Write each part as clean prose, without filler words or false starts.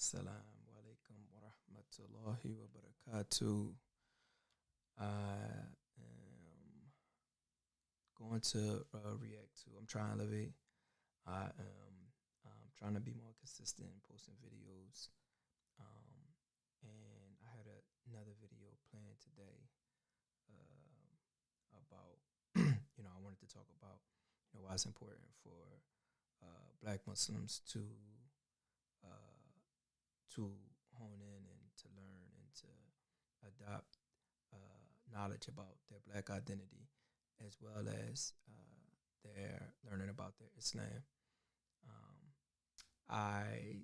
Assalamu alaikum wa rahmatullahi wa barakatuh. I am going to react to I'm trying to elevate. I am trying to be more consistent in posting videos. Um, and I had another video planned today about, I wanted to talk about, why it's important for Black Muslims uh, to hone in and to learn and to adopt knowledge about their Black identity, as well as their learning about their Islam. Um, I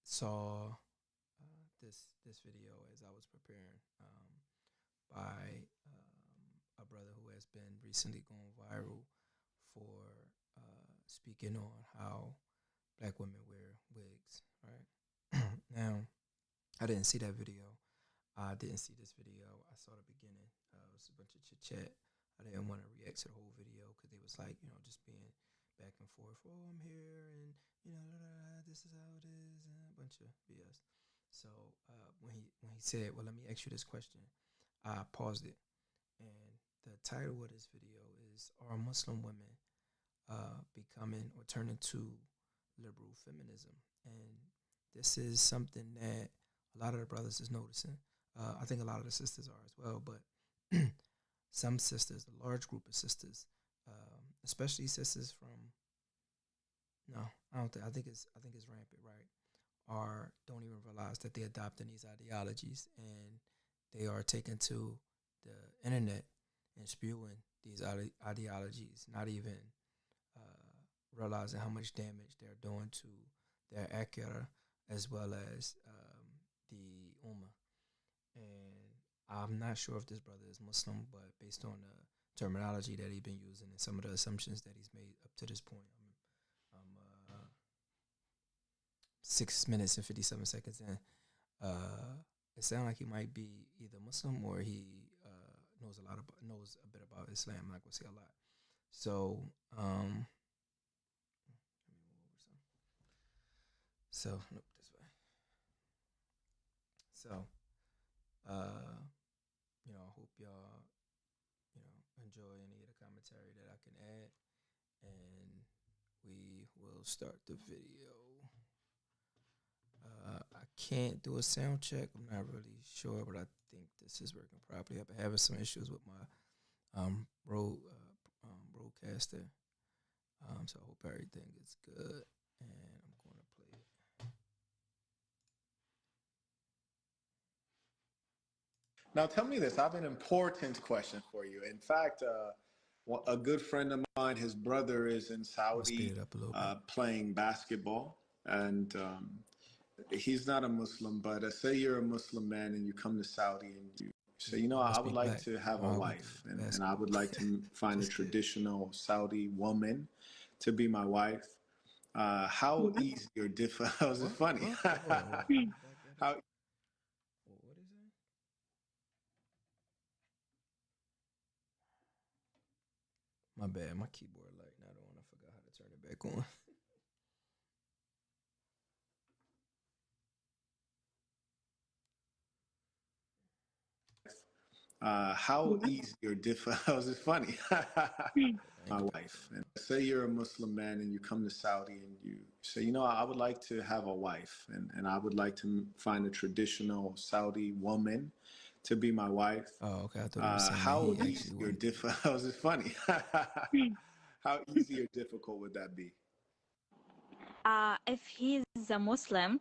saw this video as I was preparing by a brother who has been recently going viral for speaking on how Black women wear wigs. Right now, I didn't see that video. I didn't see this video. I saw the beginning. It was a bunch of chit chat. I didn't want to react to the whole video because they was like, just being back and forth. Oh, I'm here, and this is how it is, and a bunch of BS. So when he said, "Well, let me ask you this question," I paused it, and the title of this video is "Are Muslim Women Becoming or Turning to Liberal Feminism?" And this is something that a lot of the brothers is noticing. I think a lot of the sisters are as well, but some sisters, a large group of sisters, especially sisters from no, I don't think I think it's rampant, right? Don't even realize that they're adopting these ideologies, and they are taking to the internet and spewing these ideologies, not even realizing how much damage they're doing to their akira as well as the ummah. And I'm not sure if this brother is Muslim, but based on the terminology that he's been using and some of the assumptions that he's made up to this point, I'm 6 minutes and 57 seconds in. It sounds like he might be either Muslim or he knows a bit about Islam. I'm not gonna say a lot. So let me move over some. So nope, this way. So I hope y'all enjoy any of the commentary that I can add, and we will start the video. I can't do a sound check. I'm not really sure, but I think this is working properly. I've been having some issues with my broadcaster, so I hope everything is good. And I'm going to play it. Now, tell me this. I have an important question for you. In fact, a good friend of mine, his brother is in Saudi playing basketball, and he's not a Muslim, but say you're a Muslim man and you come to Saudi and you say, I would like to have a wife, and I would like to find a traditional Saudi woman to be my wife. How easy or difficult? How's it funny? How What is it? My bad. My keyboard light not on. I forgot how to turn it back on. how easy or difficult? How's it funny? My wife. And say you're a Muslim man and you come to Saudi and you say, I would like to have a wife, and I would like to find a traditional Saudi woman to be my wife. Oh, okay. I thought he was saying how that he easy actually or wanted. difficult? How's it funny? How easy or difficult would that be? If he's a Muslim,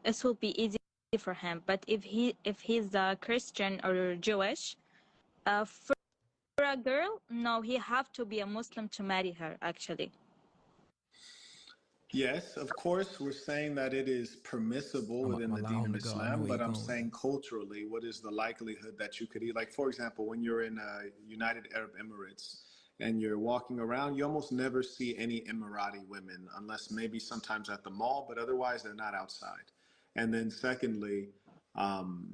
it will be easy for him. But if he's a Christian or Jewish, for a girl, no, he have to be a Muslim to marry her. Actually, Yes, of course, we're saying that it is permissible I'm within the allow Deen him of to go. I know Islam, where but you're I'm going with saying this. culturally, what is the likelihood that you could eat? Like, for example, when you're in United Arab Emirates and you're walking around, you almost never see any Emirati women, unless maybe sometimes at the mall, but otherwise they're not outside. And then secondly, um,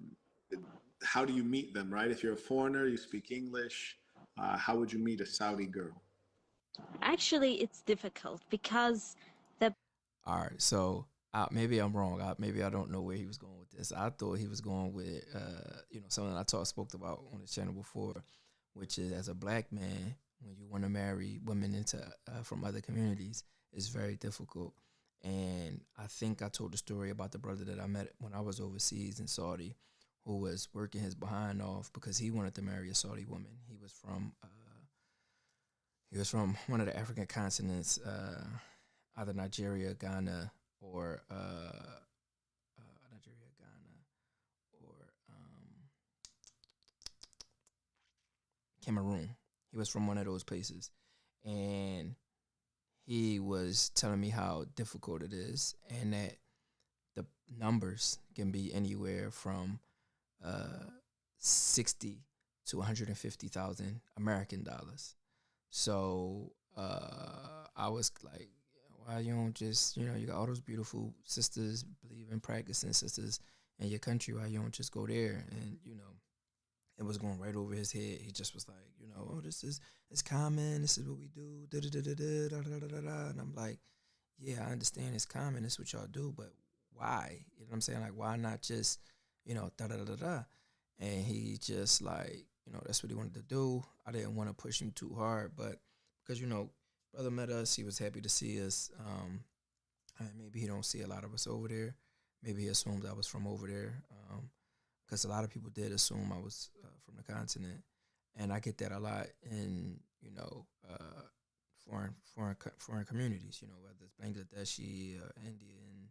how do you meet them, right? If you're a foreigner, you speak English, how would you meet a Saudi girl? actually, it's difficult because the All right. So maybe I'm wrong. Maybe I don't know where he was going with this. I thought he was going with, something I spoke about on the channel before, which is as a black man, when you want to marry women into from other communities, it's very difficult. And I think I told the story about the brother that I met when I was overseas in Saudi, who was working his behind off because he wanted to marry a Saudi woman. He was from one of the African continents, either Nigeria, Ghana, or Nigeria, Ghana, or Cameroon. He was from one of those places, and he was telling me how difficult it is, and that the numbers can be anywhere from 60 to 150,000 American dollars. So I was like, why you don't just, you got all those beautiful sisters, believing, practicing sisters in your country, why you don't just go there? And, it was going right over his head. He just was like, oh, it's common. This is what we do. Da da da da da da da da da. And I'm like, yeah, I understand it's common. It's what y'all do, but why? You know what I'm saying? Like, why not just, da da da da da? And he just like, that's what he wanted to do. I didn't want to push him too hard, but because, brother met us, he was happy to see us. And maybe he don't see a lot of us over there. Maybe he assumed I was from over there. Because a lot of people did assume I was from the continent, and I get that a lot in foreign communities. Whether it's Bangladeshi, Indian,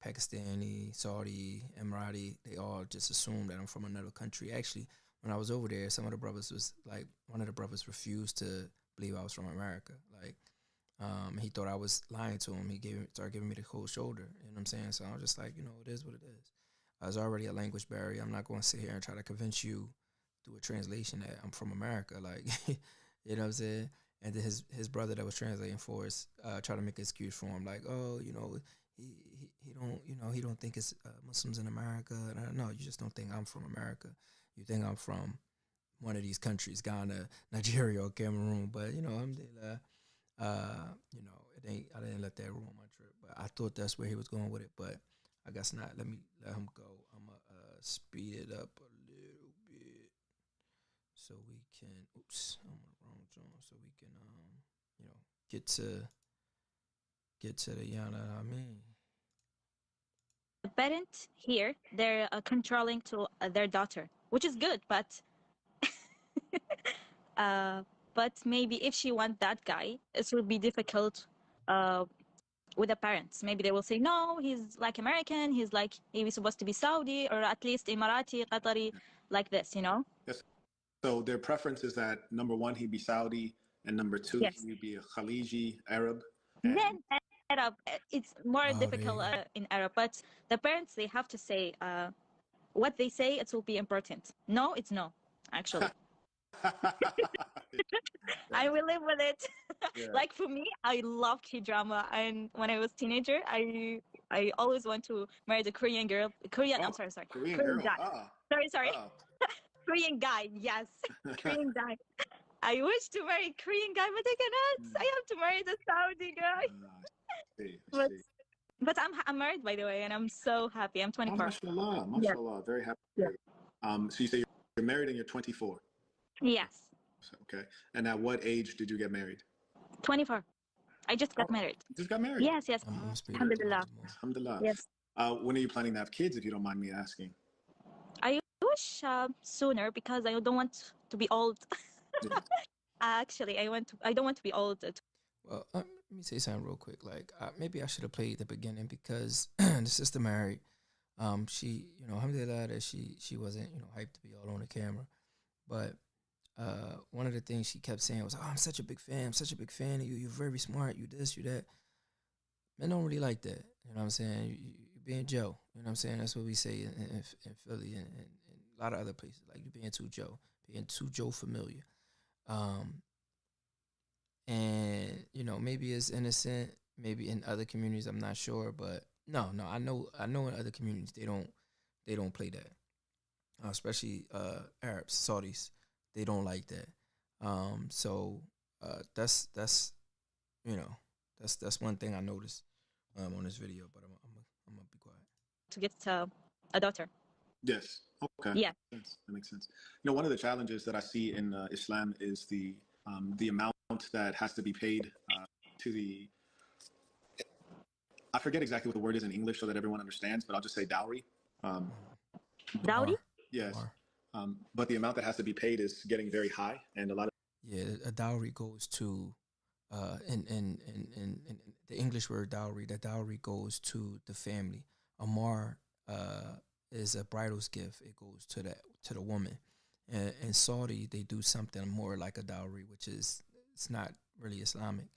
Pakistani, Saudi, Emirati, they all just assume that I'm from another country. Actually, when I was over there, some of the brothers was like, one of the brothers refused to believe I was from America. Like, he thought I was lying to him. He started giving me the cold shoulder. You know what I'm saying? So I was just like, it is what it is. There's already a language barrier. I'm not going to sit here and try to convince you through a translation that I'm from America. Like, you know what I'm saying? And then his brother that was translating for us tried to make an excuse for him. Like, oh, he don't, he don't think it's Muslims in America. And no, you just don't think I'm from America. You think I'm from one of these countries, Ghana, Nigeria, or Cameroon. But, alhamdulillah, it ain't, I didn't let that ruin my trip. But I thought that's where he was going with it. But I guess not. Let him go. I'm going to speed it up a little bit so we can, I'm on the wrong joint, so we can, get to the yana, I mean. The parent here, they're controlling to their daughter, which is good, but maybe if she wants that guy, it will be difficult with the parents. Maybe they will say, no, he's like American, he's supposed to be Saudi, or at least Emirati, Qatari, like this, Yes. So their preference is that number one, he'd be Saudi, and number two, yes. he'd be a Khaliji Arab. Then Arab, it's more difficult in Arab, but the parents, they have to say what they say, it will be important. No, it's no, actually. I will live with it. Yeah. Like for me, I loved K-drama, and when I was teenager, I always want to marry the Korean girl. I'm sorry. Korean girl. guy. Sorry. Korean guy, yes. Korean guy. I wish to marry Korean guy, but I cannot. I have to marry the Saudi guy. But I'm married, by the way, and I'm so happy. I'm 24. Mashallah. Yeah. Very happy. Yeah. So you say you're married and you're 24? Yes. Okay. And at what age did you get married? 24. I just got married. You just got married? Yes. Alhamdulillah. Alhamdulillah. Yes. When are you planning to have kids, if you don't mind me asking? I wish sooner, because I don't want to be old. Yeah. Actually, I don't want to be old. Well, let me say something real quick. Like, maybe I should have played the beginning, because the sister married. She, alhamdulillah, that she wasn't, hyped to be all on the camera. But one of the things she kept saying was, "Oh, I'm such a big fan. I'm such a big fan of you. You're very smart. You this, you that." Men don't really like that. You know what I'm saying? You being Joe. You know what I'm saying? That's what we say in Philly and a lot of other places. Like, you being too Joe. Being too Joe familiar. And, maybe it's innocent. Maybe in other communities, I'm not sure. But no, I know in other communities, they don't play that. Especially Arabs, Saudis. They don't like that. So that's one thing I noticed. on this video, but I'm gonna be quiet. To get a daughter. Yes. Okay. Yeah. That makes sense. One of the challenges that I see in Islam is the amount that has to be paid to the. I forget exactly what the word is in English so that everyone understands, but I'll just say dowry. Dowry? Yes. But the amount that has to be paid is getting very high, and a lot of a dowry goes to in the English word dowry. The dowry goes to the family. Amar is a bridal's gift. It goes to the woman. In Saudi, they do something more like a dowry, which is it's not really Islamic.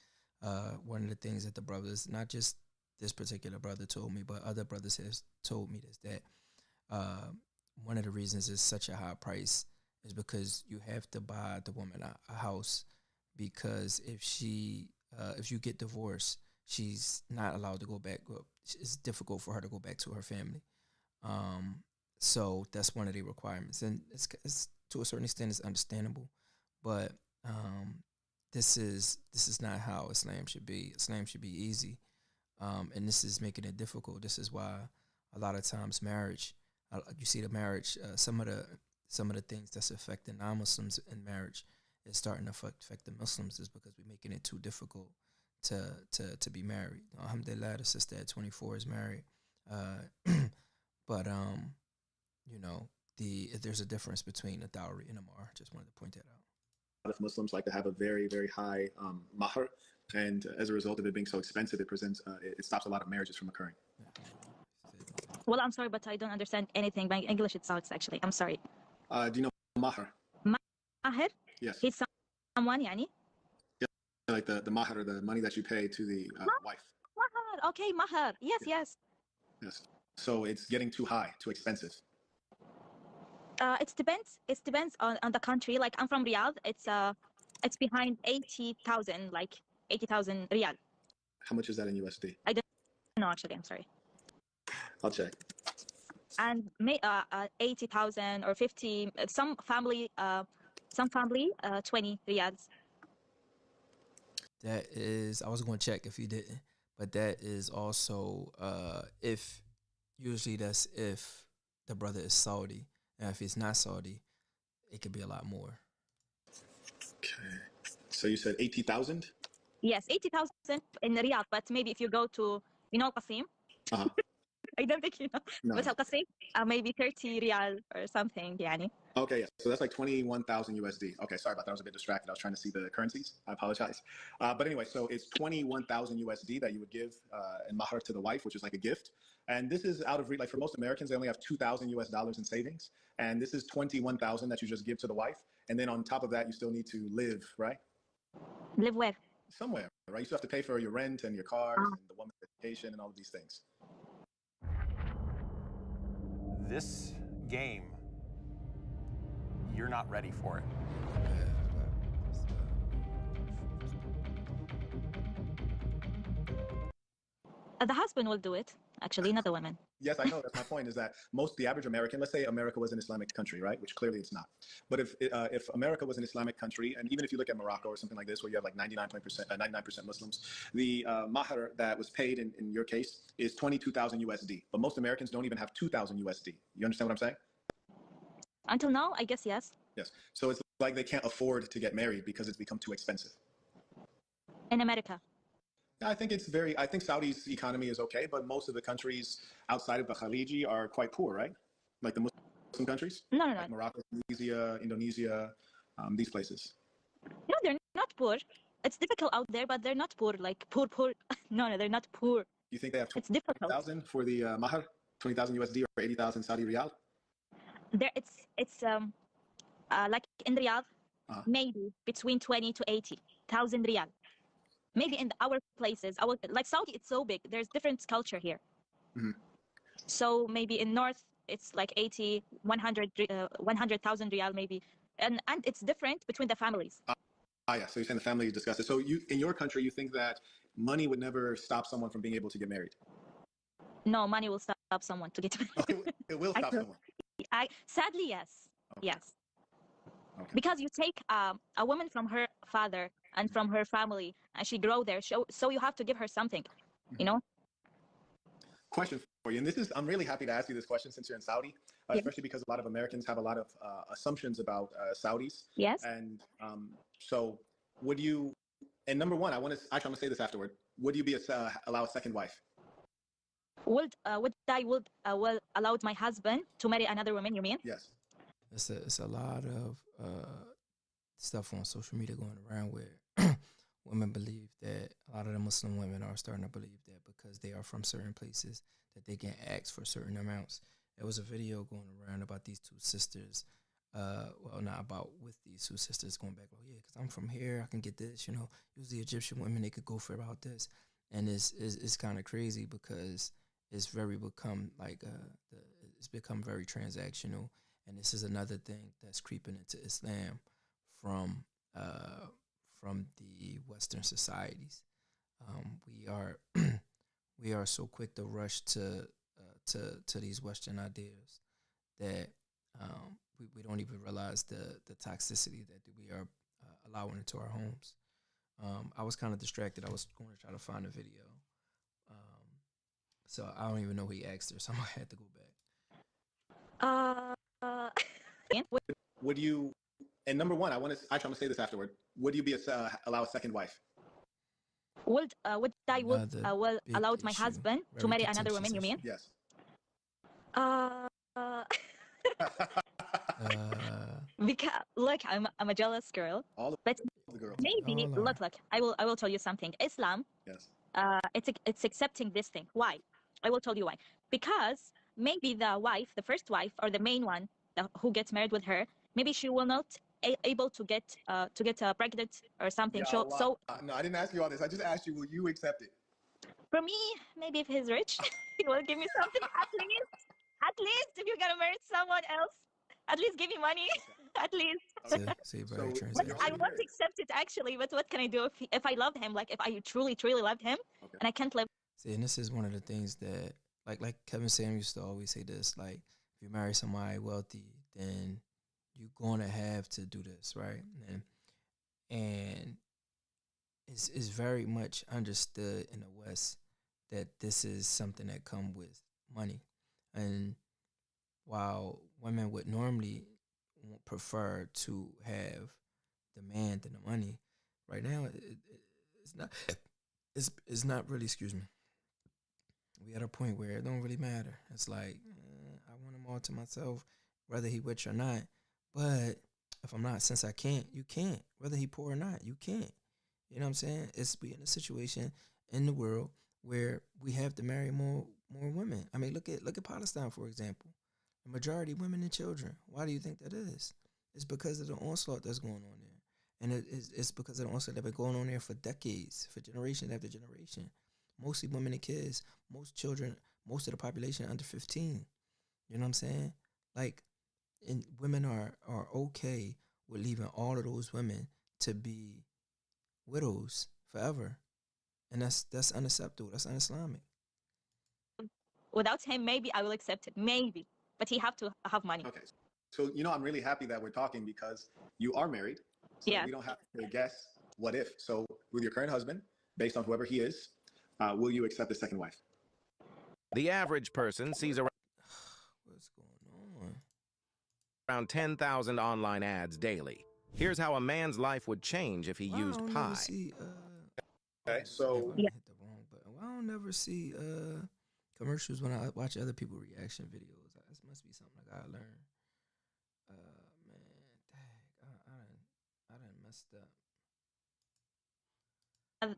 One of the things that the brothers, not just this particular brother told me, but other brothers have told me this, that one of the reasons it's such a high price is because you have to buy the woman a house, because if you get divorced, she's not allowed to go back. It's difficult for her to go back to her family. So that's one of the requirements, and it's to a certain extent it's understandable, but this is not how Islam should be. Islam should be easy, and this is making it difficult. This is why a lot of times marriage, you see the marriage, some of the things that's affecting non-Muslims in marriage is starting to affect the Muslims, is because we're making it too difficult to be married. Alhamdulillah, the sister at 24 is married, but there's a difference between a dowry and a mahr. Just wanted to point that out. A lot of Muslims like to have a very, very high mahr, and as a result of it being so expensive, it stops a lot of marriages from occurring. Well, I'm sorry, but I don't understand anything. My English it sucks, actually. I'm sorry. Do you know mahr? Mahr? Yes. He's someone, yani? Yeah, like the mahr, the money that you pay to the wife. Mahr. Okay, mahr. Yes, yes. Yes. So it's getting too high, too expensive. It depends. It depends on the country. Like I'm from Riyadh. It's behind 80,000, like 80,000 riyal. How much is that in USD? I don't know, actually. I'm sorry. I'll check. And 80,000 or 50. Some family 20 riyals. That is, I was going to check if you didn't, but that is also usually that's if the brother is Saudi. And if he's not Saudi, it could be a lot more. Okay. So you said 80,000? Yes, 80,000 in Riyadh. But maybe if you go to, Qasim. Uh-huh. I don't think you know. No. But Al-Qasim, maybe 30 riyal or something, yani. Okay, yeah. So that's like 21,000 USD. Okay, sorry about that. I was a bit distracted. I was trying to see the currencies. I apologize. But anyway, so it's 21,000 USD that you would give in mahr to the wife, which is like a gift. And this is out of reach. Like for most Americans, they only have 2,000 US dollars in savings. And this is 21,000 that you just give to the wife. And then on top of that, you still need to live, right? Live where? Somewhere, right? You still have to pay for your rent and your cars and the woman's education and all of these things. This game, you're not ready for it. The husband will do it, actually, not the woman. Yes, I know. That's my point, is that the average American, let's say America was an Islamic country, right? Which clearly it's not. But if America was an Islamic country, and even if you look at Morocco or something like this, where you have like 99% Muslims, the mahr that was paid in your case is 22,000 USD. But most Americans don't even have 2,000 USD. You understand what I'm saying? Until now, I guess, yes. Yes. So it's like they can't afford to get married because it's become too expensive. In America. I think Saudi's economy is okay, but most of the countries outside of the Khaliji are quite poor, right? Like the Muslim countries? No. Like Morocco, Tunisia, Indonesia, these places. No, they're not poor. It's difficult out there, but they're not poor. Like poor. No, they're not poor. You think they have It's difficult. 20,000 for the mahr, 20,000 USD or 80,000 Saudi riyal? There, it's like in Riyadh, maybe between 20 to 80,000 riyal. Maybe in our places, like Saudi, it's so big. There's different culture here. Mm-hmm. So maybe in North, it's like 80, 100,000 riyal maybe. And it's different between the families. Yeah, so you're saying the family discussed it. So in your country, you think that money would never stop someone from being able to get married? No, money will stop someone to get married. It will stop someone. Sadly, yes. Okay. Yes. Okay. Because you take a woman from her father and from her family, and she grow there. So you have to give her something, question for you, and I'm really happy to ask you this question since you're in Saudi, especially because a lot of Americans have a lot of assumptions about Saudis. Yes. And so would you, and number one, actually, I'm going to say this afterward. Would you allow a second wife? Would I will allow my husband to marry another woman, you mean? Yes. It's a lot of stuff on social media going around where women believe that, a lot of the Muslim women are starting to believe that because they are from certain places that they can ask for certain amounts. There was a video going around about these two sisters, well, not about with these two sisters going back, oh yeah, because I'm from here, I can get this, you know. Usually Egyptian women, they could go for about this. And it's kind of crazy because it's it's become very transactional. And this is another thing that's creeping into Islam from the Western societies. We are so quick to rush to these Western ideas that we don't even realize the toxicity that we are allowing into our homes. I was kind of distracted. I was going to try to find a video. So I don't even know who he asked her, so I had to go back. Would you, and number one, I'm going to say this afterward. Would you allow a second wife? Would I will allow my husband to marry another woman, you mean? Yes. Because look, I'm a jealous girl. But the girls. Maybe look, I will tell you something. Islam, yes, it's accepting this thing. Why? I will tell you why. Because maybe the wife, the first wife, or the main one who gets married with her, maybe she will not able to get pregnant or something. Yeah, so no, I didn't ask you all this. I just asked you, will you accept it? For me, maybe if he's rich, he will give me something. At least if you're gonna marry someone else, at least give me money. At least. I won't accept it actually, but what can I do if I love him? Like if I truly loved him, and I can't live. See, and this is one of the things that, like Kevin Sam used to always say this, like, if you marry somebody wealthy, then you're going to have to do this, right? And it's very much understood in the West that this is something that comes with money. And while women would normally prefer to have the man than the money, right now it's not really, excuse me, we at a point where it don't really matter. It's like, I want him all to myself, whether he rich or not. But if I'm not, since I can't, you can't. Whether he poor or not, you can't. You know what I'm saying? We in a situation in the world where we have to marry more women. I mean, look at Palestine, for example. The majority women and children. Why do you think that is? It's because of the onslaught that's going on there. And it's because of the onslaught that's been going on there for decades, for generation after generation. Mostly women and kids, most children, most of the population under 15. You know what I'm saying? Like, and women are okay with leaving all of those women to be widows forever. And that's unacceptable. That's un-Islamic. Without him, maybe I will accept it. Maybe. But he have to have money. Okay. So, I'm really happy that we're talking because you are married. So we don't have to guess what if. So with your current husband, based on whoever he is, will you accept a second wife? The average person sees around What's going on? Around 10,000 online ads daily. Here's how a man's life would change if he used Pi. Okay, so hit the wrong button. I don't never see commercials when I watch other people's reaction videos. This must be something I gotta learn. Man, dang, I done messed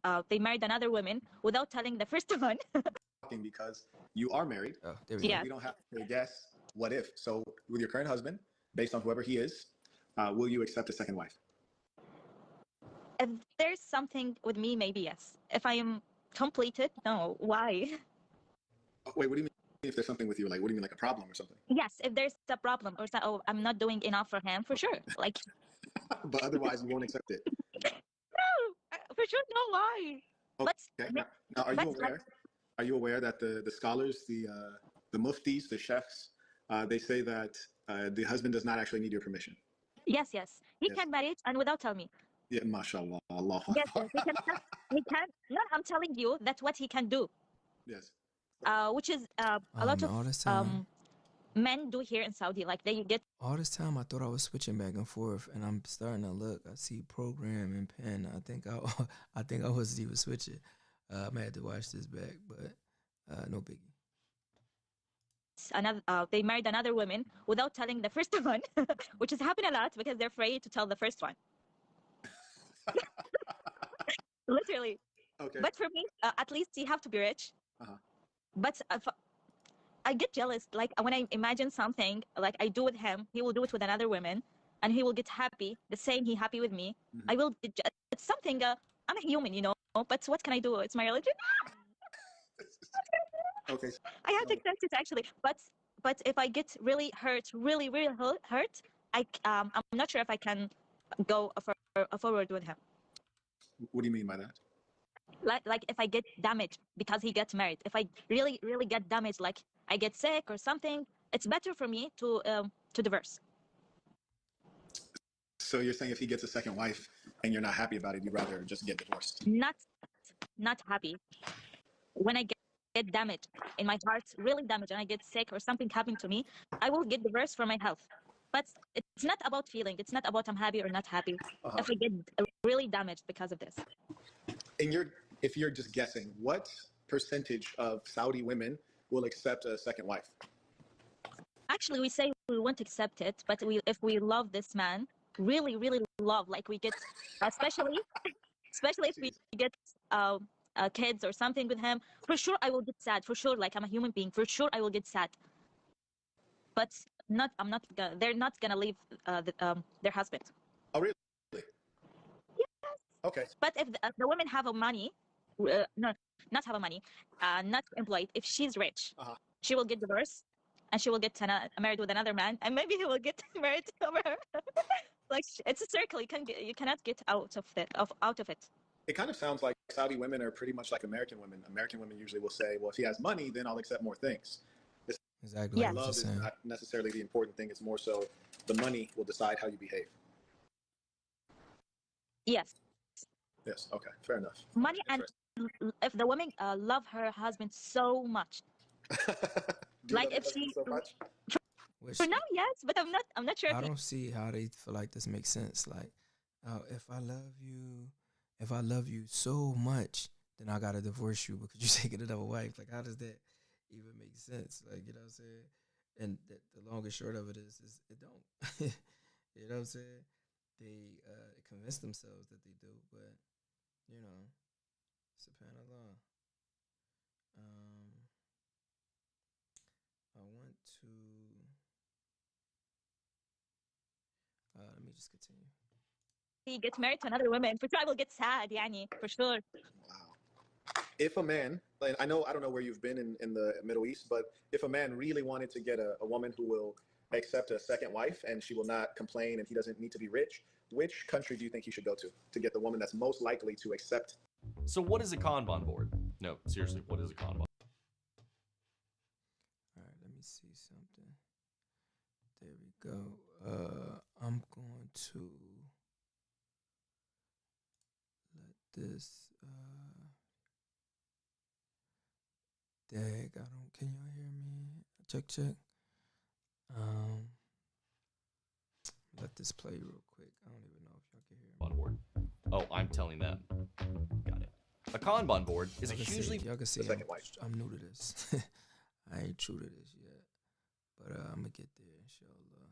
up. They married another woman without telling the first one. Because you are married. Oh, there we go. We don't have to guess what if. So with your current husband, based on whoever he is, will you accept a second wife? If there's something with me, maybe yes. If I am completed, no. Why? Wait, what do you mean if there's something with you? Like, what do you mean, like a problem or something? Yes, if there's a problem or I'm not doing enough for him, for sure. Like. But otherwise, you won't accept it. No, for sure. No, why? Okay. Now, are you aware that the scholars, the muftis, the sheikhs, they say that the husband does not actually need your permission? Yes. He can marry it and without telling me. Yeah, mashallah, Allah. Yes, he can. No, I'm telling you, that's what he can do. Yes. which is a Oh lot man, of all this time, men do here in Saudi. Like they get all this time, I thought I was switching back and forth, and I'm starting to look. I see program and pen. I think I think I wasn't even switching. I might have to watch this back, but no biggie. another. They married another woman without telling the first one, which is happening a lot because they're afraid to tell the first one. Literally. Okay. But for me, at least you have to be rich. Uh-huh. But I get jealous. Like when I imagine something like I do with him, he will do it with another woman, and he will get happy. The same he happy with me. Mhm. I will. It's something. I'm a human, you know. But what can I do? It's my religion. Okay. I have to accept it actually. But if I get really hurt, really hurt, I'm not sure if I can go forward with him. What do you mean by that? Like if I get damaged because he gets married, if I really get damaged, like I get sick or something, it's better for me to divorce. So you're saying if he gets a second wife and you're not happy about it, you'd rather just get divorced? Not happy. When I get damaged in my heart, really damaged, and I get sick or something happened to me, I will get divorced for my health. But it's not about feeling. It's not about I'm happy or not happy. Uh-huh. If I get really damaged because of this. If you're just guessing, what percentage of Saudi women will accept a second wife? Actually, we say we won't accept it, but if we love this man, really love, like we get, especially if we get kids or something with him, for sure I will get sad. For sure, like I'm a human being. For sure I will get sad. But not. I'm not. They're not gonna leave their husband. Oh, really? Yes. Okay. But if the women have a money, no, not have a money, not employed. If she's rich, Uh-huh. she will get divorced, and she will get married with another man, and maybe he will get married over her. Like it's a circle. You cannot get out of it. It kind of sounds like Saudi women are pretty much like American women. American women usually will say, well, if he has money, then I'll accept more things. Exactly. Yeah. Love is not necessarily the important thing. It's more so the money will decide how you behave. Yes. Yes. Okay. Fair enough. Money, and if the woman love her husband so much, like if she so much? for now, yes, but I'm not sure. I don't see how they feel like this makes sense. Like, if I love you so much, then I gotta divorce you because you're taking another wife. Like, how does that even make sense? Like, you know what I'm saying? And the long and short of it is it don't. You know what I'm saying? They convince themselves that they do, but you know, subhanallah. I want to. Let me just continue. He gets married to another woman, for sure I will get sad, yani, for sure. Wow. If a man, like, I don't know where you've been in the Middle East, but if a man really wanted to get a woman who will accept a second wife and she will not complain and he doesn't need to be rich, which country do you think he should go to get the woman that's most likely to accept? So what is a Kanban board? No, seriously, what is a Kanban? All right, let me see something. There we go. I'm going to let this. Dag, I don't. Can y'all hear me? Check. Let this play real quick. I don't even know if y'all can hear me. Kanban board. Oh, I'm telling them. Got it. A Kanban board is a hugely. Y'all can see. second wife. I'm new to this. I ain't true to this yet, but I'm gonna get there, inshallah.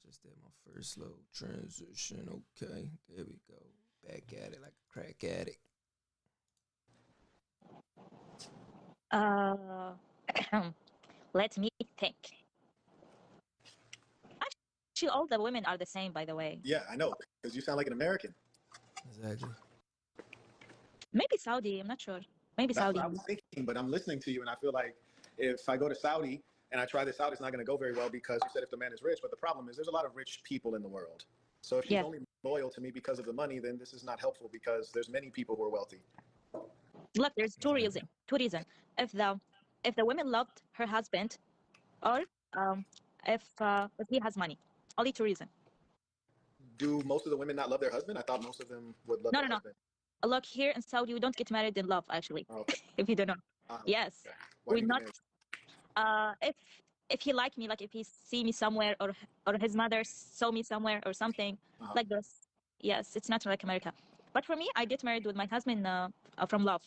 Just did my first slow transition. Okay, there we go. Back at it like a crack addict. Let me think. Actually, all the women are the same, by the way. Yeah, I know, because you sound like an American. Exactly. Maybe Saudi, I'm not sure. Maybe That's Saudi. what I was thinking, but I'm listening to you and I feel like if I go to Saudi and I try this out, it's not going to go very well because you said if the man is rich, but the problem is there's a lot of rich people in the world. So if she's only loyal to me because of the money, then this is not helpful because there's many people who are wealthy. Look, there's two reasons. If the woman loved her husband, or if he has money, only two reasons. Do most of the women not love their husband? I thought most of them would love their husband. Look, here in Saudi, we don't get married in love, actually. Okay. If you don't know. Yes. Okay. Why do We you not. get married? If he like me, like if he see me somewhere, or his mother saw me somewhere or something like this. Yes, it's not like America. But for me, I get married with my husband from love.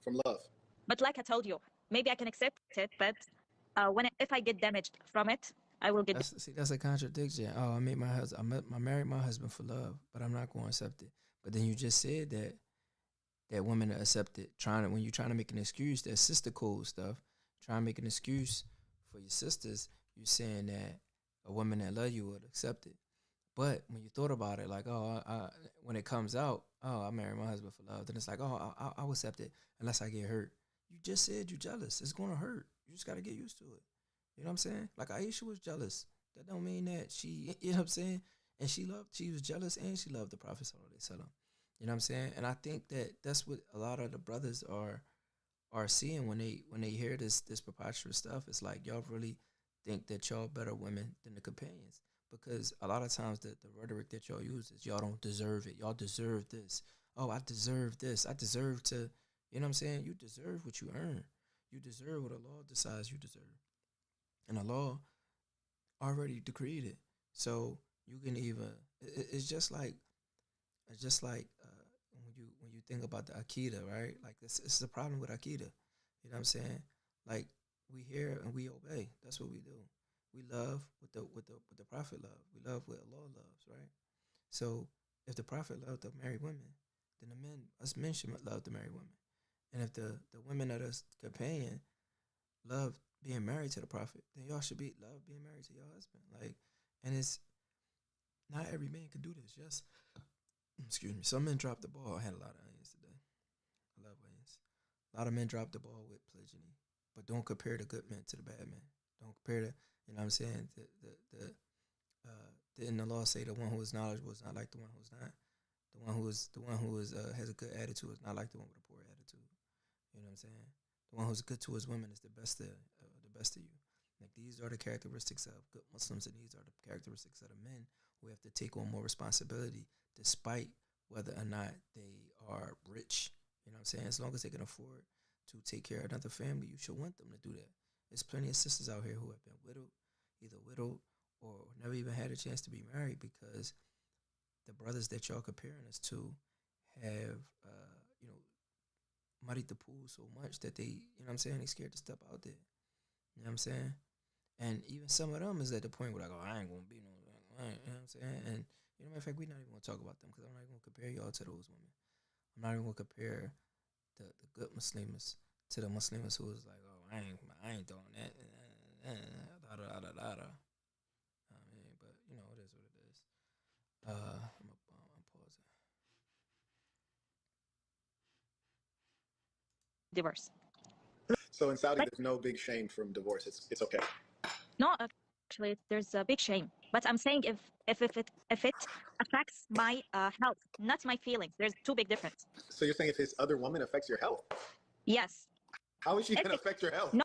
From love. But like I told you, maybe I can accept it, but if I get damaged from it, I will get. That's a contradiction. Oh, I married my husband for love, but I'm not going to accept it. But then you just said that women are accepted. When you're trying to make an excuse, that sister code stuff. Trying to make an excuse for your sisters. You're saying that a woman that love you would accept it. But when you thought about it, like, when it comes out, I married my husband for love. Then it's like, I'll accept it unless I get hurt. You just said you're jealous. It's gonna hurt. You just gotta get used to it. You know what I'm saying? Like Aisha was jealous. That don't mean that she, you know what I'm saying? And she was jealous and she loved the Prophet sallallahu alaihi wasallam. You know what I'm saying? And I think that's what a lot of the brothers are seeing when they hear this preposterous stuff. It's like y'all really think that y'all better women than the companions. Because a lot of times the rhetoric that y'all use is y'all don't deserve it. Y'all deserve this. Oh, I deserve this. I deserve to, you know what I'm saying? You deserve what you earn. You deserve what Allah decides you deserve. And Allah already decreed it. So you can even, it's just like when you think about the Aqidah, right? Like it's the problem with Aqidah. You know what I'm saying? Like we hear and we obey. That's what we do. We love what the Prophet loved. We love what Allah loves, right? So if the Prophet loved to marry women, then us men should love to marry women. And if the women that us companion love being married to the Prophet, then y'all should love being married to your husband. Like, and it's not every man can do this. Yes, excuse me. Some men drop the ball. I had a lot of onions today. I love onions. A lot of men drop the ball with polygyny, but don't compare the good men to the bad men. Don't compare you know what I'm saying? Didn't the law say the one who is knowledgeable is not like the one who's not? The one who has a good attitude is not like the one with a poor attitude. You know what I'm saying? The one who's good to his women is the best of you. Like these are the characteristics of good Muslims, and these are the characteristics of the men who have to take on more responsibility, despite whether or not they are rich. You know what I'm saying? As long as they can afford to take care of another family, you should want them to do that. There's plenty of sisters out here who have been either widowed or never even had a chance to be married because the brothers that y'all comparing us to have, muddied the pool so much that they, you know what I'm saying, they scared to step out there. You know what I'm saying? And even some of them is at the point where like, I ain't gonna be no, you know what I'm saying? And you know, matter of fact, we're not even gonna talk about them because I'm not even gonna compare y'all to those women. I'm not even gonna compare the good Muslims to the Muslims who was like, I ain't doing that. I mean, but you know, it is what it is. I'm pausing. Divorce. So in Saudi, there's no big shame from divorce. It's okay. No, actually, there's a big shame. But I'm saying if it affects my health, not my feelings, there's two big difference. So you're saying if his other woman affects your health? Yes. How is she going to affect your health? No,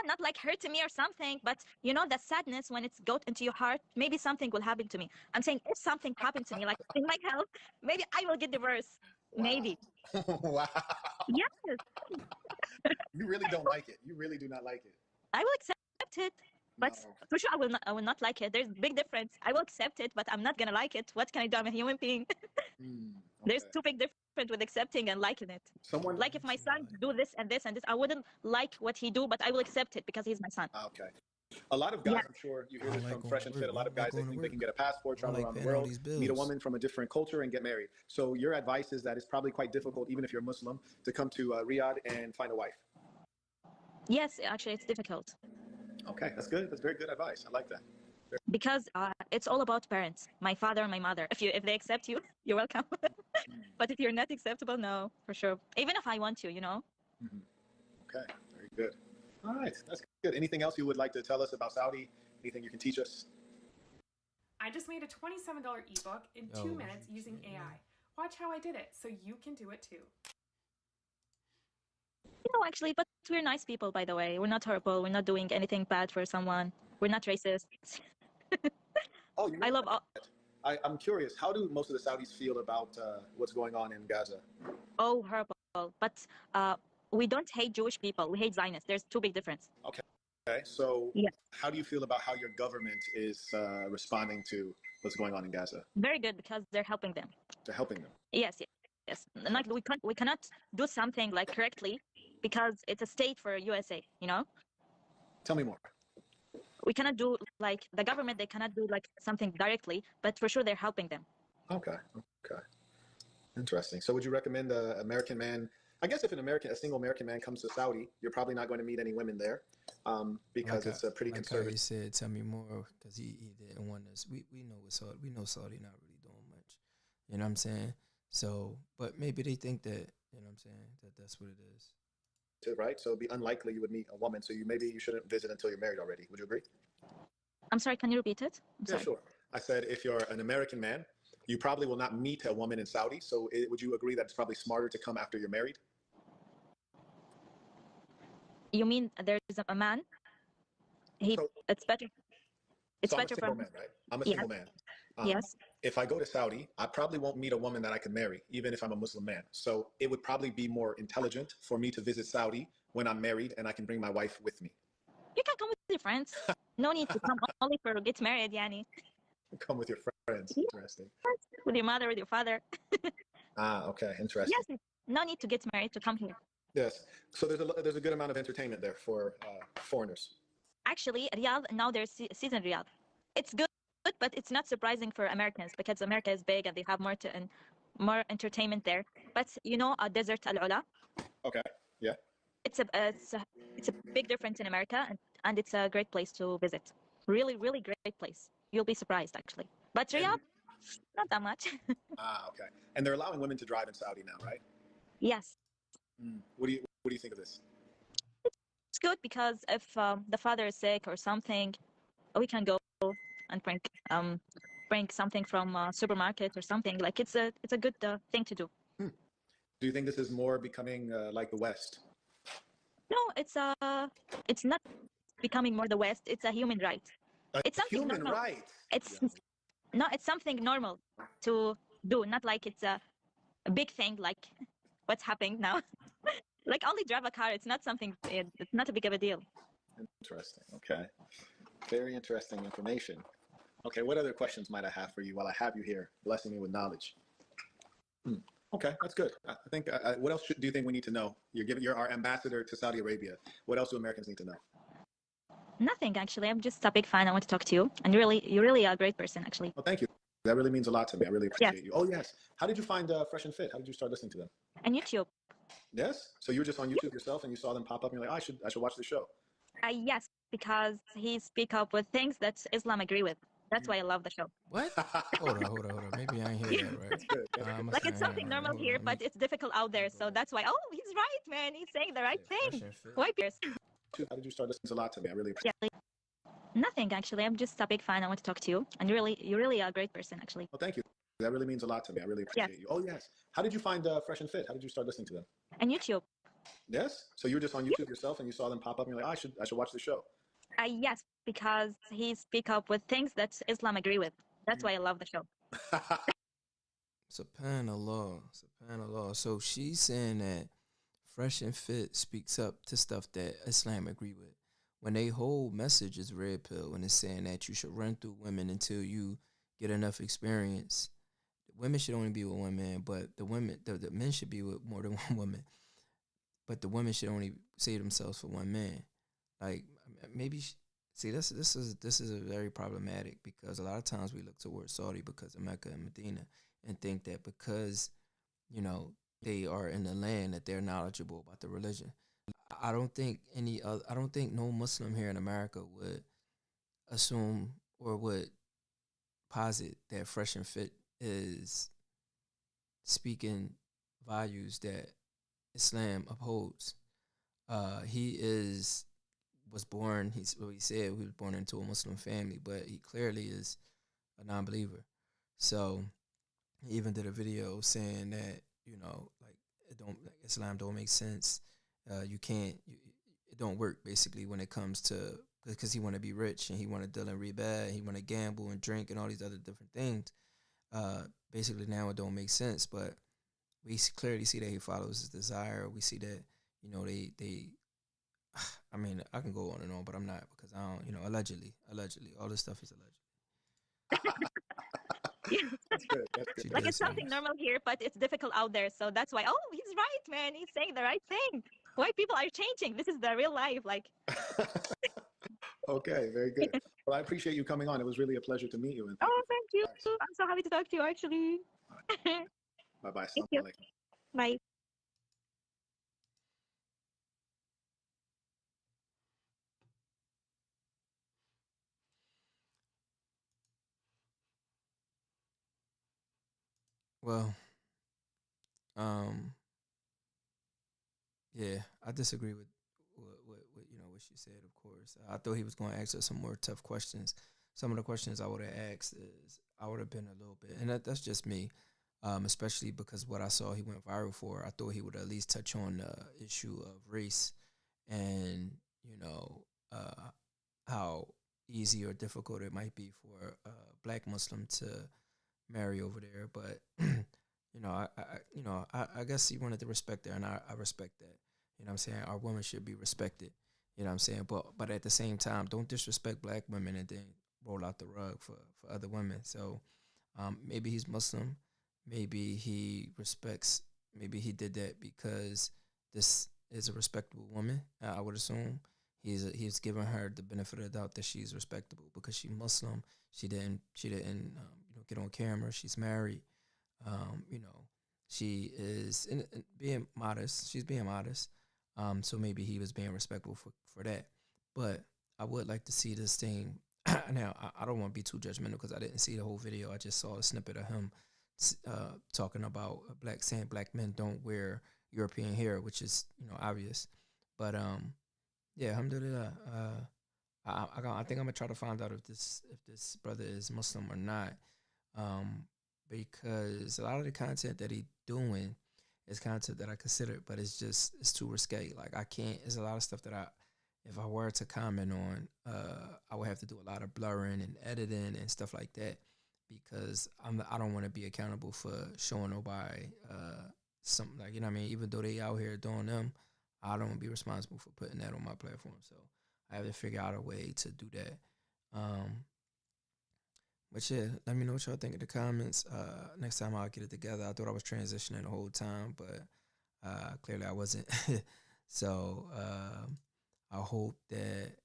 not like hurting me or something, but you know, the sadness when it's got into your heart, maybe something will happen to me. I'm saying if something happened to me, like in my health, maybe I will get divorced. Wow. Maybe. Wow. Yes. You really don't like it. You really do not like it. I will accept it. But for sure, I will not like it. There's a big difference. I will accept it, but I'm not gonna like it. What can I do? I'm a human being. Okay. There's two big difference with accepting and liking it. Like if my son do this and this and this, I wouldn't like what he do, but I will accept it because he's my son. Okay. A lot of guys, I'm sure you hear this from Fresh and Fit. A lot of guys, they think they can get a passport, travel around the world, meet a woman from a different culture, and get married. So your advice is that it's probably quite difficult, even if you're Muslim, to come to Riyadh and find a wife. Yes, actually, it's difficult. Okay, that's good. That's very good advice. I like that. Because it's all about parents, my father and my mother. If they accept you, you're welcome. But if you're not acceptable, no, for sure. Even if I want you, you know. Okay, very good. All right, that's good. Anything else you would like to tell us about Saudi? Anything you can teach us? I just made a $27 ebook in 2 minutes using AI. Watch how I did it, so you can do it too. No, actually, but we're nice people, by the way. We're not horrible. We're not doing anything bad for someone. We're not racist. Oh, you I love all. I'm curious, how do most of the Saudis feel about what's going on in Gaza? Oh, horrible. But we don't hate Jewish people. We hate Zionists. There's two big difference. Okay, so Yeah. how do you feel about how your government is responding to what's going on in Gaza? Very good, because they're helping them. They're helping them. Yes. Like we cannot do something like correctly because it's a state for USA, you know? Tell me more. We cannot do like the government, they cannot do like something directly, but for sure they're helping them. Okay. Interesting. So would you recommend an American man? I guess if a single American man comes to Saudi, you're probably not going to meet any women there because it's a pretty conservative. He said, tell me more, because he didn't want us. We know what Saudi, we know Saudi not really doing much. You know what I'm saying? So, but maybe they think that, you know what I'm saying, that's what it is. Right? So it'd be unlikely you would meet a woman. So you shouldn't visit until you're married already. Would you agree? I'm sorry, can you repeat it? Yeah, sure. I said if you're an American man, you probably will not meet a woman in Saudi. So would you agree that it's probably smarter to come after you're married? You mean there's a man? It's better. It's better for man, right? I'm a single man. Yes. If I go to Saudi, I probably won't meet a woman that I could marry, even if I'm a Muslim man. So it would probably be more intelligent for me to visit Saudi when I'm married and I can bring my wife with me. You can come with your friends. No need to come only for get married, Yani. Come with your friends. Interesting. With your mother, with your father. Okay. Interesting. Yes. No need to get married to come here. Yes. So there's a good amount of entertainment there for foreigners. Actually, Riyadh, now there's season Riyadh. It's good, but it's not surprising for Americans because America is big and they have more entertainment there. But you know, Desert Al Ula. Okay. Yeah. It's a big difference in America, and it's a great place to visit. Really, really great place. You'll be surprised, actually. But Riyadh, not that much. Okay. And they're allowing women to drive in Saudi now, right? Yes. What do you think of this? It's good because if the father is sick or something, we can go and bring something from a supermarket or something. Like it's a good thing to do. Do you think this is more becoming like the West? No, it's not becoming more the West. It's a human right. It's something human normal. right. It's something normal to do, not like it's a big thing like what's happening now. Like only drive a car. It's not something. It's not a big of a deal. Interesting. Okay. Very interesting information. Okay. What other questions might I have for you while I have you here, blessing me with knowledge? Okay, that's good. I think. What else do you think we need to know? You're our ambassador to Saudi Arabia. What else do Americans need to know? Nothing, actually. I'm just a big fan. I want to talk to you, and you're really a great person, actually. Well, thank you. That really means a lot to me. I really appreciate you. Oh yes. How did you find Fresh and Fit? How did you start listening to them? On YouTube. Yes. So you were just on YouTube yourself, and you saw them pop up, and you're like, I should watch the show. Yes, because he speak up with things that Islam agree with. That's why I love the show. What? Hold on. Maybe I ain't hear that right. That's good. Like it's something normal here, but it's difficult out there. So that's why. Oh, he's right, man. He's saying the right thing. Why, Pierce? How did you start listening? A lot to me. I really appreciate it. Nothing, actually. I'm just a big fan. I want to talk to you, and you're really a great person, actually. Well, thank you. That really means a lot to me. I really appreciate you. Oh yes. How did you find Fresh and Fit? How did you start listening to them? On YouTube. Yes. So you were just on YouTube yourself, and you saw them pop up, and you're like, I should watch the show. Yes, because he speak up with things that Islam agree with. That's why I love the show. Subhanallah. So she's saying that Fresh and Fit speaks up to stuff that Islam agree with. When they whole message is red pill, and it's saying that you should run through women until you get enough experience. Women should only be with one man, but the men should be with more than one woman. But the women should only save themselves for one man. Like maybe this is a very problematic, because a lot of times we look towards Saudi because of Mecca and Medina and think that because they are in the land that they're knowledgeable about the religion. I don't think no Muslim here in America would assume or would posit that Fresh and Fit is speaking values that Islam upholds. He was born into a Muslim family, but he clearly is a non-believer. So he even did a video saying that, Islam don't make sense. It don't work basically when it comes to, because he want to be rich and he want to deal in riba, he want to gamble and drink and all these other different things. basically now it don't make sense, but we clearly see that he follows his desire. We see that, you know, they I mean, I can go on and on, but I'm not, because I don't, you know, allegedly, all this stuff is alleged. That's good. That's good. Like, it's something normal here, but it's difficult out there. So that's why, oh, he's right, man. He's saying the right thing. Why people are changing. This is the real life. Like, Okay, very good. Well, I appreciate you coming on. It was really a pleasure to meet you. And oh, thank you. I'm so happy to talk to you, actually. Bye-bye. Thank you. Bye. Well, yeah, I disagree with what you know what she said. Of course, I thought he was going to ask us some more tough questions. Some of the questions I would have asked is I would have been a little bit, and that's just me, especially because what I saw he went viral for. I thought he would at least touch on the issue of race, and you know how easy or difficult it might be for a black Muslim to marry over there. But you know, I guess he wanted to respect that, and I respect that. You know what I'm saying? Our women should be respected. You know what I'm saying? But at the same time, don't disrespect black women and then roll out the rug for other women. So maybe he's Muslim. Maybe he respects, maybe he did that because this is a respectable woman, I would assume. He's giving her the benefit of the doubt that she's respectable because she's Muslim. She didn't get on camera. She's married. You know, she is being modest. She's being modest. So maybe he was being respectful for that. But I would like to see this thing. Now, I don't want to be too judgmental because I didn't see the whole video. I just saw a snippet of him talking about saying black men don't wear European hair, which is, you know, obvious. But yeah, alhamdulillah. I think I'm gonna try to find out if this brother is Muslim or not. Because a lot of the content that he doing is content that I consider, but it's too risque. Like, I can't. There's a lot of stuff that if I were to comment on, I would have to do a lot of blurring and editing and stuff like that, because I don't want to be accountable for showing nobody something, like, you know what I mean. Even though they out here doing them, I don't want to be responsible for putting that on my platform. So I have to figure out a way to do that. But yeah, let me know what y'all think in the comments. Next time I'll get it together. I thought I was transitioning the whole time, but clearly I wasn't. So I hope that,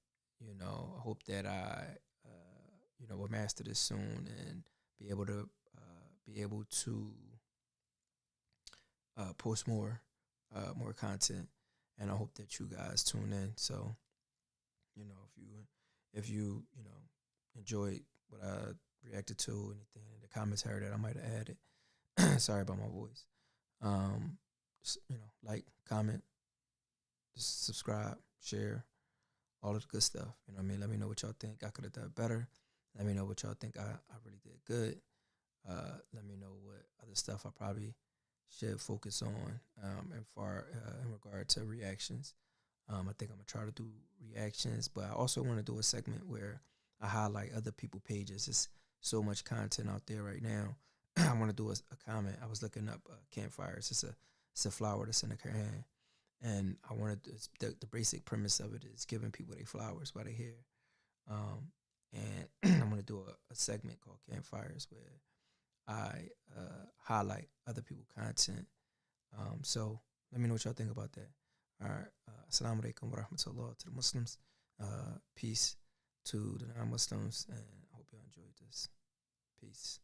I will master this soon and be able to post more content. And I hope that you guys tune in. So, if you enjoyed what I reacted to, anything in the comments heard that I might have added. Sorry about my voice. Just, like, comment, just subscribe, share, all of the good stuff. You know what I mean? Let me know what y'all think I could have done better. Let me know what y'all think I really did good. Let me know what other stuff I probably should focus on in regard to reactions. I think I'm going to try to do reactions, but I also want to do a segment where I highlight other people's pages. It's so much content out there right now. I want to do a comment. I was looking up campfires. It's a flower that's in a Quran. And I wanted the basic premise of it is giving people their flowers by their hair. And I'm going to do a segment called Campfires where I highlight other people's content. So let me know what y'all think about that. All right. Assalamu alaikum wa rahmatullah to the Muslims. Peace to the non-Muslims. And I hope y'all enjoyed this. Peace.